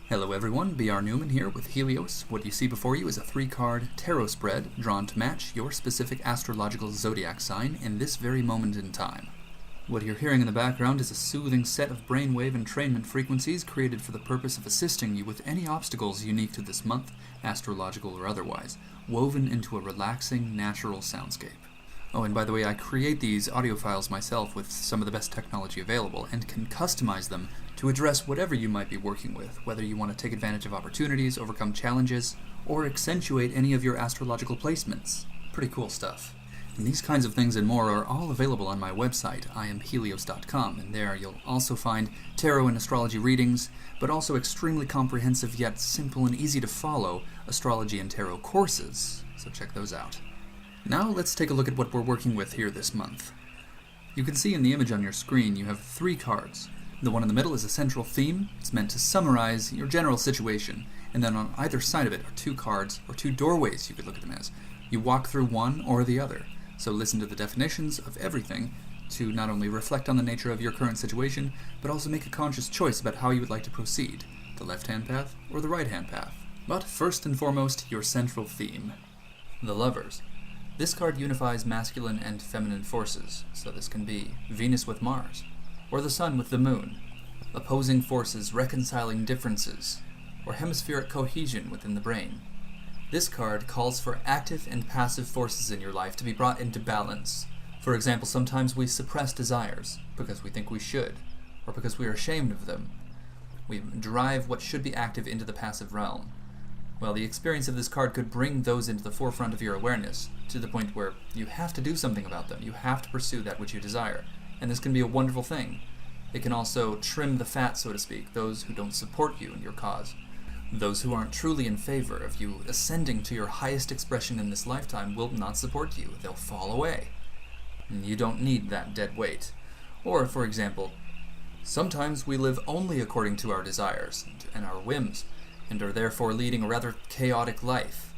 Hello everyone, BR Newman here with HELIOS. What you see before you is a 3-card tarot spread drawn to match your specific astrological zodiac sign in this very moment in time. What you're hearing in the background is a soothing set of brainwave entrainment frequencies created for the purpose of assisting you with any obstacles unique to this month, astrological or otherwise, woven into a relaxing, natural soundscape. Oh, and by the way, I create these audio files myself with some of the best technology available and can customize them to address whatever you might be working with, whether you want to take advantage of opportunities, overcome challenges, or accentuate any of your astrological placements. Pretty cool stuff. And these kinds of things and more are all available on my website, IamHelios.com, and there you'll also find tarot and astrology readings, but also extremely comprehensive yet simple and easy to follow astrology and tarot courses, so check those out. Now let's take a look at what we're working with here this month. You can see in the image on your screen you have 3 cards. The one in the middle is a central theme. It's meant to summarize your general situation, and then on either side of it are 2 cards, or 2 doorways you could look at them as. You walk through one or the other, so listen to the definitions of everything to not only reflect on the nature of your current situation, but also make a conscious choice about how you would like to proceed, the left-hand path or the right-hand path. But first and foremost, your central theme. The Lovers. This card unifies masculine and feminine forces, so this can be Venus with Mars, or the Sun with the Moon, opposing forces reconciling differences, or hemispheric cohesion within the brain. This card calls for active and passive forces in your life to be brought into balance. For example, sometimes we suppress desires because we think we should, or because we are ashamed of them. We drive what should be active into the passive realm. Well, the experience of this card could bring those into the forefront of your awareness, to the point where you have to do something about them. You have to pursue that which you desire. And this can be a wonderful thing. It can also trim the fat, so to speak, those who don't support you in your cause. Those who aren't truly in favor of you ascending to your highest expression in this lifetime will not support you. They'll fall away. And you don't need that dead weight. Or, for example, sometimes we live only according to our desires and our whims, and are therefore leading a rather chaotic life,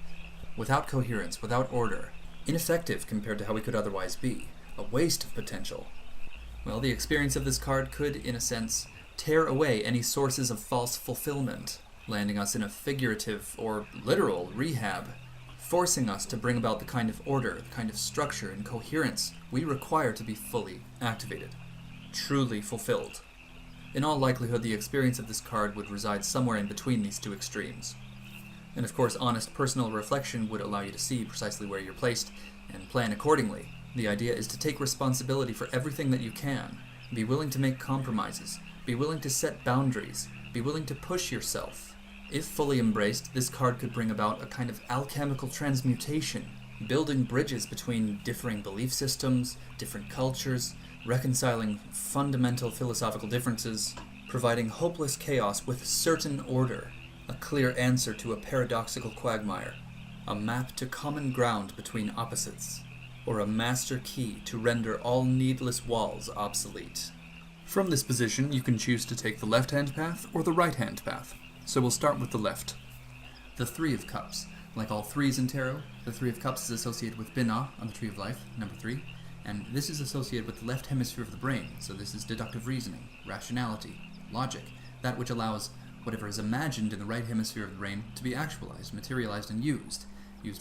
without coherence, without order, ineffective compared to how we could otherwise be, a waste of potential. Well, the experience of this card could, in a sense, tear away any sources of false fulfillment, landing us in a figurative or literal rehab, forcing us to bring about the kind of order, the kind of structure and coherence we require to be fully activated, truly fulfilled. In all likelihood, the experience of this card would reside somewhere in between these 2 extremes. And of course, honest personal reflection would allow you to see precisely where you're placed and plan accordingly. The idea is to take responsibility for everything that you can, be willing to make compromises, be willing to set boundaries, be willing to push yourself. If fully embraced, this card could bring about a kind of alchemical transmutation, building bridges between differing belief systems, different cultures, reconciling fundamental philosophical differences, providing hopeless chaos with certain order, a clear answer to a paradoxical quagmire, a map to common ground between opposites, or a master key to render all needless walls obsolete. From this position, you can choose to take the left-hand path or the right-hand path, so we'll start with the left. The 3 of Cups. Like all 3s in tarot, the 3 of Cups is associated with Binah on the Tree of Life, number 3, and this is associated with the left hemisphere of the brain, so this is deductive reasoning, rationality, logic, that which allows whatever is imagined in the right hemisphere of the brain to be actualized, materialized, and used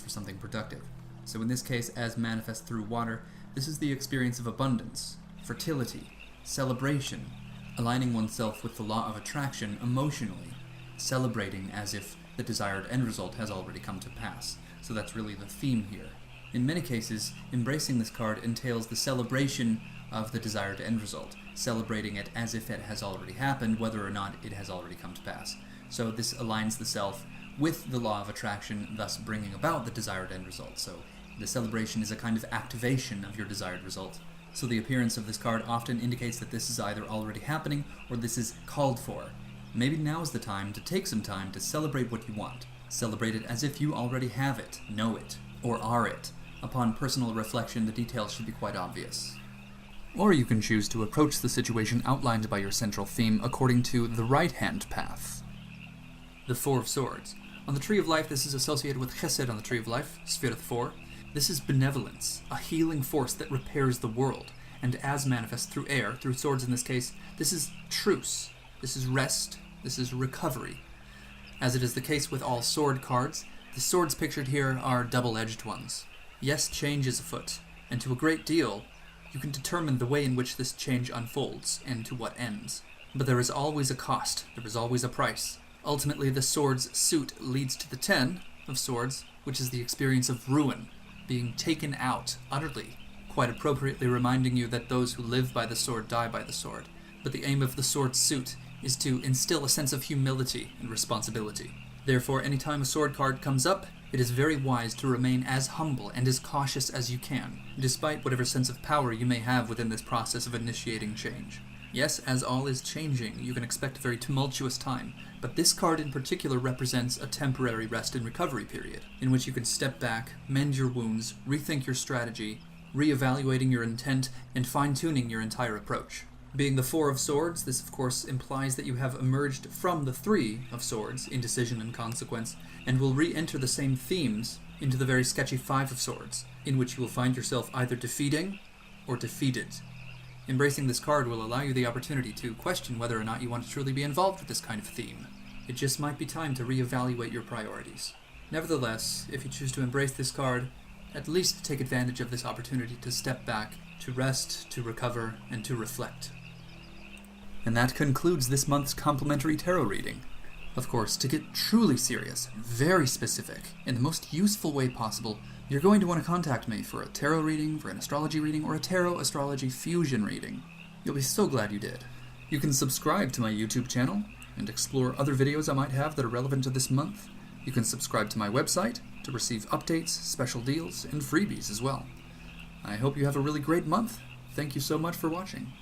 for something productive. So in this case, as manifest through water, this is the experience of abundance, fertility, celebration, aligning oneself with the law of attraction emotionally, celebrating as if the desired end result has already come to pass. So that's really the theme here. In many cases, embracing this card entails the celebration of the desired end result, celebrating it as if it has already happened, whether or not it has already come to pass. So this aligns the self with the law of attraction, thus bringing about the desired end result. So the celebration is a kind of activation of your desired result. So the appearance of this card often indicates that this is either already happening or this is called for. Maybe now is the time to take some time to celebrate what you want. Celebrate it as if you already have it, know it, or are it. Upon personal reflection, the details should be quite obvious. Or you can choose to approach the situation outlined by your central theme according to the right-hand path. The 4 of Swords. On the Tree of Life, this is associated with Chesed on the Tree of Life, Sphere 4. This is benevolence, a healing force that repairs the world, and as manifest through air, through swords in this case, this is truce, this is rest, this is recovery. As it is the case with all sword cards, the swords pictured here are double-edged ones. Yes, change is afoot, and to a great deal, you can determine the way in which this change unfolds, and to what ends. But there is always a cost, there is always a price. Ultimately, the sword's suit leads to the 10 of swords, which is the experience of ruin, being taken out utterly, quite appropriately reminding you that those who live by the sword die by the sword. But the aim of the sword's suit is to instill a sense of humility and responsibility. Therefore, any time a sword card comes up, it is very wise to remain as humble and as cautious as you can, despite whatever sense of power you may have within this process of initiating change. Yes, as all is changing, you can expect a very tumultuous time, but this card in particular represents a temporary rest and recovery period, in which you can step back, mend your wounds, rethink your strategy, reevaluating your intent, and fine-tuning your entire approach. Being the 4 of swords, this of course implies that you have emerged from the 3 of swords, indecision and consequence, and will re-enter the same themes into the very sketchy 5 of swords, in which you will find yourself either defeating or defeated. Embracing this card will allow you the opportunity to question whether or not you want to truly be involved with this kind of theme. It just might be time to reevaluate your priorities. Nevertheless, if you choose to embrace this card, at least take advantage of this opportunity to step back, to rest, to recover, and to reflect. And that concludes this month's complimentary tarot reading. Of course, to get truly serious, very specific, in the most useful way possible, you're going to want to contact me for a tarot reading, for an astrology reading, or a tarot-astrology fusion reading. You'll be so glad you did. You can subscribe to my YouTube channel and explore other videos I might have that are relevant to this month. You can subscribe to my website to receive updates, special deals, and freebies as well. I hope you have a really great month. Thank you so much for watching.